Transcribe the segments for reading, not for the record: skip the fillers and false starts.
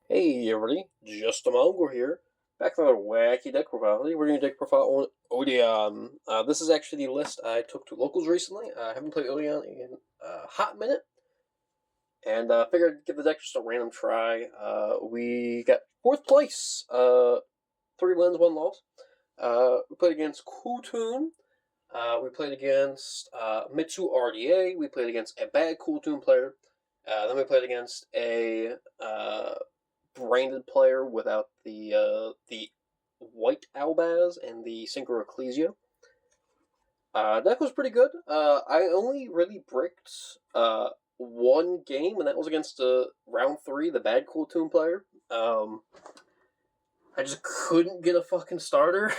Hey everybody, just a Mongo here. Back with another wacky deck profile. Today we're doing a deck profile on Odion. This is actually the list I took to locals recently. I haven't played Odion in a hot minute, and figured I'd give the deck just a random try. We got 4th place, 3 wins, 1 loss. We played against Kultun. We played against Mitsu RDA. We played against a bad Kultun player. Then we played against a branded player without the white Albaz and the Synchro Ecclesia. Deck was pretty good. I only really bricked one game, and that was against round 3, the bad Cool Tune player. I just couldn't get a fucking starter.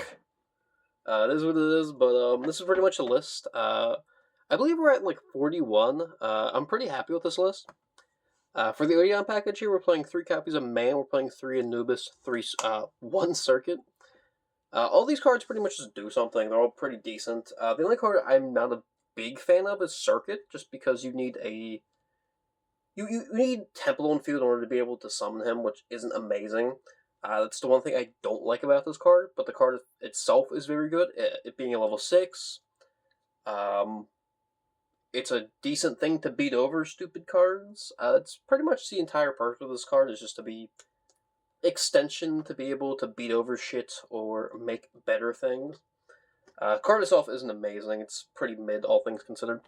It is what it is, but this is pretty much a list. I believe we're at like 41. I'm pretty happy with this list. For the Odion package here, we're playing 3 copies of Man, we're playing 3 Anubis, 1 Circuit. All these cards pretty much just do something. They're all pretty decent. The only card I'm not a big fan of is Circuit, just because you need you need Temple on field in order to be able to summon him, which isn't amazing. That's the one thing I don't like about this card, but the card itself is very good. It being a level 6, it's a decent thing to beat over stupid cards. It's pretty much the entire purpose of this card is just to be extension to be able to beat over shit or make better things. Card itself isn't amazing. It's pretty mid, all things considered.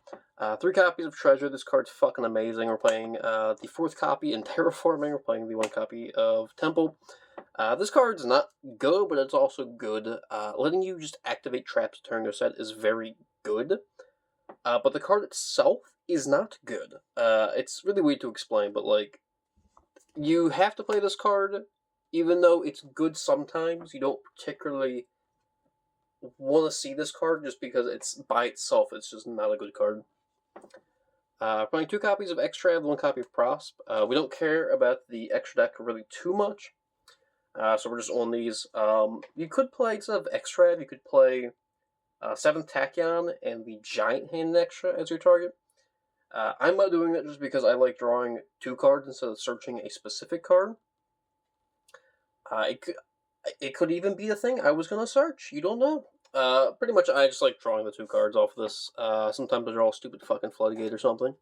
3 copies of Treasure. This card's fucking amazing. We're playing the 4th copy in Terraforming. We're playing the 1 copy of Temple. This card's not good, but it's also good. Letting you just activate traps during your set is very good. But the card itself is not good. It's really weird to explain, but like, you have to play this card, even though it's good sometimes. You don't particularly want to see this card just because it's by itself. It's just not a good card. Playing 2 copies of Extra, 1 copy of Prosp. We don't care about the extra deck really too much, so we're just on these. You could play, instead of Extra, you could play 7th Tachyon and the Giant Hand Extra as your target. I'm not doing it just because I like drawing 2 cards instead of searching a specific card. It could even be a thing I was going to search. You don't know. Pretty much I just like drawing the 2 cards off of this. Sometimes I draw a stupid fucking Floodgate or something,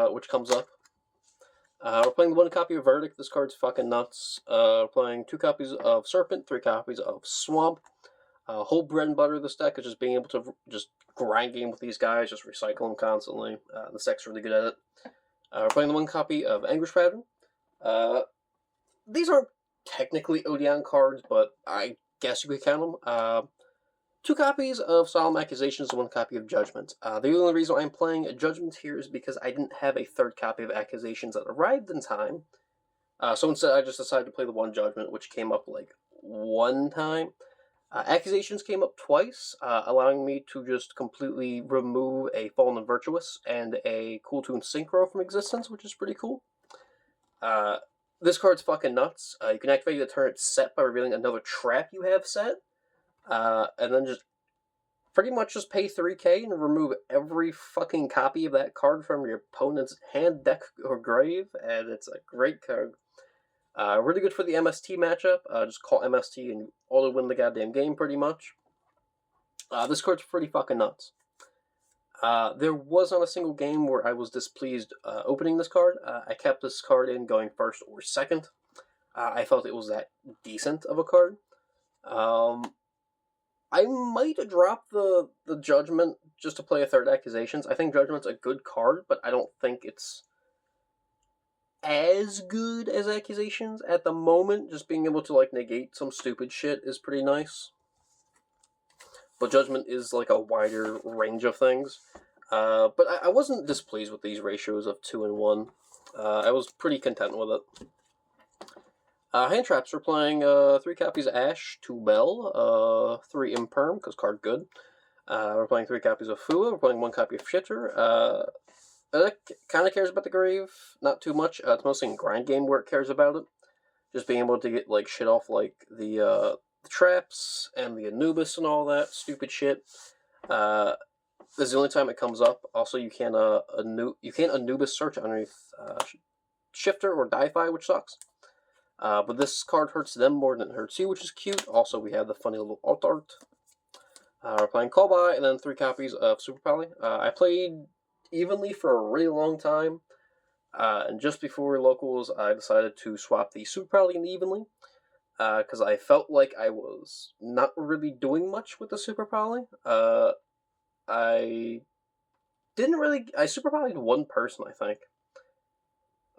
which comes up. We're playing the 1 copy of Verdict. This card's fucking nuts. Playing 2 copies of Serpent, 3 copies of Swamp. Whole bread and butter of this deck is just being able to just grind game with these guys, just recycle them constantly. This deck's really good at it. We're playing the 1 copy of Anguish Pattern. These aren't technically Odion cards, but I guess you could count them. 2 copies of Solemn Accusations and 1 copy of Judgment. The only reason I'm playing Judgment here is because I didn't have a 3rd copy of Accusations that arrived in time. So instead I just decided to play the 1 Judgment, which came up like 1 time. Accusations came up twice, allowing me to just completely remove a Fallen and Virtuous and a Cool Tune Synchro from existence, which is pretty cool. This card's fucking nuts. You can activate the turn it's set by revealing another trap you have set, and then just pretty much just pay 3k and remove every fucking copy of that card from your opponent's hand, deck, or grave, and it's a great card. Really good for the MST matchup. Just call MST and auto win the goddamn game, pretty much. This card's pretty fucking nuts. There was not a single game where I was displeased opening this card. I kept this card in going 1st or 2nd. I felt it was that decent of a card. I might drop the Judgment just to play a 3rd Accusations. I think Judgment's a good card, but I don't think it's as good as Accusations at the moment. Just being able to like negate some stupid shit is pretty nice. But Judgment is like a wider range of things. But I wasn't displeased with these ratios of 2 and 1. I was pretty content with it. Hand traps, we're playing 3 copies of Ash, 2 Bell, 3 Imperm, because card good. We're playing 3 copies of Fua, we're playing 1 copy of Shitter. It kind of cares about the Grave, not too much. It's mostly in grind game where it cares about it. Just being able to get like shit off like the traps and the Anubis and all that stupid shit. This is the only time it comes up. Also, you can't Anubis search underneath Shifter or Di-Fi, which sucks. But this card hurts them more than it hurts you, which is cute. Also, we have the funny little art. We're playing Call By, and then 3 copies of Super Pally. I played evenly for a really long time, and just before locals, I decided to swap the Super Pally and evenly, because I felt like I was not really doing much with the Super Pally. I didn't really. I Super Pallied one person, I think.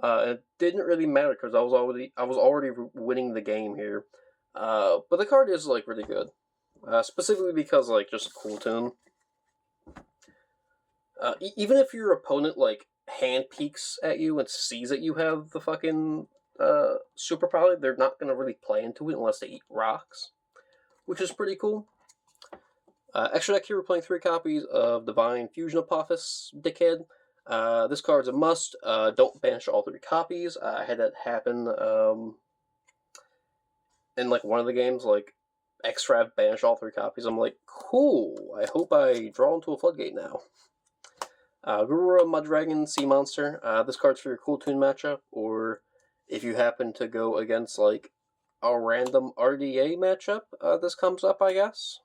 It didn't really matter because I was already winning the game here. But the card is like really good. Specifically because, like, just cool tune. Even if your opponent, like, hand peeks at you and sees that you have the fucking Super Poly, they're not going to really play into it unless they eat rocks, which is pretty cool. Extra deck here, we're playing 3 copies of Divine Fusion Apophis, dickhead. This card's a must. Don't banish all 3 copies. I had that happen in, like, one of the games, like, Extra banish all 3 copies. I'm like, cool. I hope I draw into a floodgate now. Guru Mudragon Sea Monster. This card's for your Cool Tune matchup, or if you happen to go against, like, a random RDA matchup, this comes up, I guess.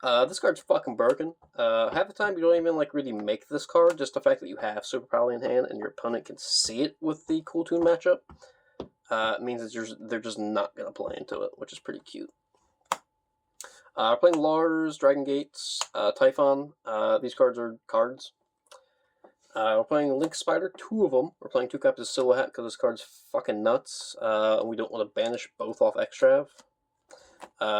This card's fucking broken. Half the time you don't even, like, really make this card, just the fact that you have Super Power in hand and your opponent can see it with the Cool Tune matchup. Means that they're just not going to play into it, which is pretty cute. We're playing Lars, Dragon Gates, Typhon. These cards are cards. We're playing Link Spider, 2 of them. We're playing 2 copies of Silhouette because this card's fucking nuts. And we don't want to banish both off Extrav.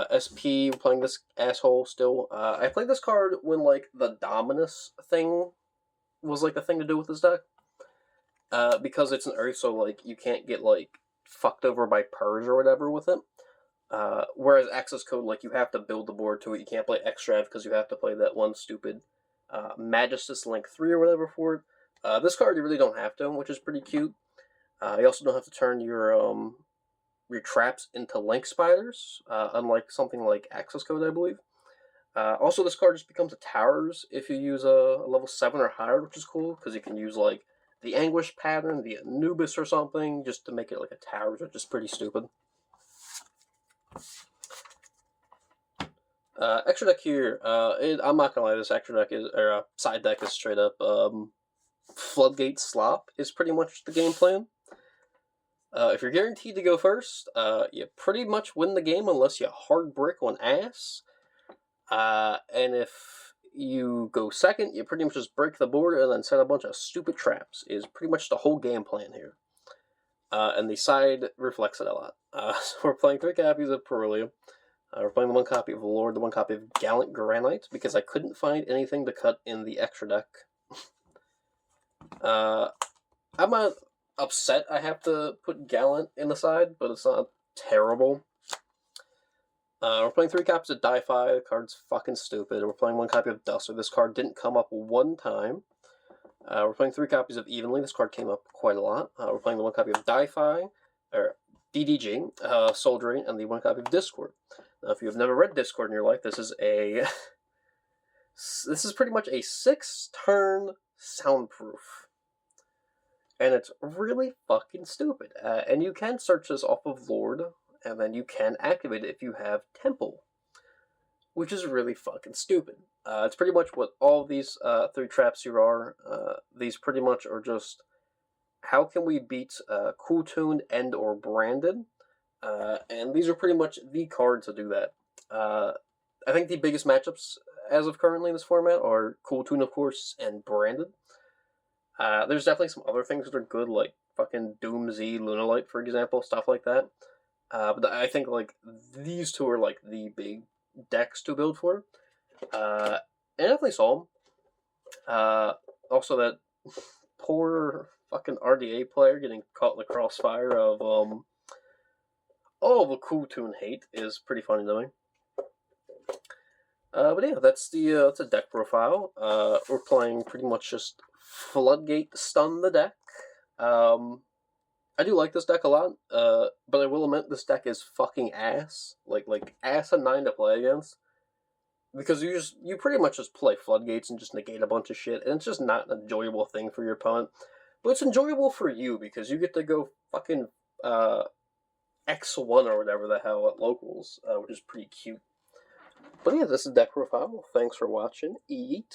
SP, we're playing this asshole still. I played this card when, like, the Dominus thing was, like, the thing to do with this deck. Because it's an Earth, so, like, you can't get, like, fucked over by Purge or whatever with it. Whereas Access Code, like, you have to build the board to it. You can't play Extrav because you have to play that one stupid Magistus Link 3 or whatever for it. This card you really don't have to, which is pretty cute. You also don't have to turn your traps into Link Spiders, unlike something like Access Code, I believe. Also, this card just becomes a Towers if you use a level 7 or higher, which is cool, because you can use, like, the Anguish pattern, the Anubis or something, just to make it like a Towers, which is pretty stupid. Extra deck here, I'm not gonna lie, this extra deck is, or side deck is straight up, Floodgate Slop is pretty much the game plan. If you're guaranteed to go first, you pretty much win the game unless you hard brick on ass. And if you go second, you pretty much just break the board and then set a bunch of stupid traps, is pretty much the whole game plan here. And the side reflects it a lot. So we're playing 3 copies of Perulium. We're playing the 1 copy of Lord, the 1 copy of Gallant Granite, because I couldn't find anything to cut in the extra deck. I'm not upset I have to put Gallant in the side, but it's not terrible. We're playing 3 copies of Di-Fi. The card's fucking stupid. We're playing 1 copy of Duster. This card didn't come up 1 time. We're playing 3 copies of Evenly. This card came up quite a lot. We're playing the 1 copy of Di-Fi, or DDG, Soul Drain, and the 1 copy of Discord. Now, if you have never read Discord in your life, this is pretty much a 6-turn soundproof. And it's really fucking stupid. And you can search this off of Lord, and then you can activate it if you have Temple, which is really fucking stupid. It's pretty much what all these 3 traps here are. These pretty much are just, how can we beat Cool Tuned and or Branded? And these are pretty much the cards to do that. I think the biggest matchups as of currently in this format are Cool Tune, of course, and Branded. There's definitely some other things that are good, like fucking Doom Z, Lunalight, for example, stuff like that. But I think, like, these 2 are, like, the big decks to build for. And I definitely saw them. Also, that poor fucking RDA player getting caught in the crossfire of all the Cool Tune hate is pretty funny to me. But yeah, that's a deck profile. We're playing pretty much just Floodgate Stun the deck. I do like this deck a lot, but I will admit this deck is fucking ass. Like ass and 9 to play against. Because you pretty much just play Floodgates and just negate a bunch of shit, and it's just not an enjoyable thing for your opponent. But it's enjoyable for you, because you get to go fucking X1 or whatever the hell at locals, which is pretty cute. But yeah, this is Deck Profile. Thanks for watching. Eat.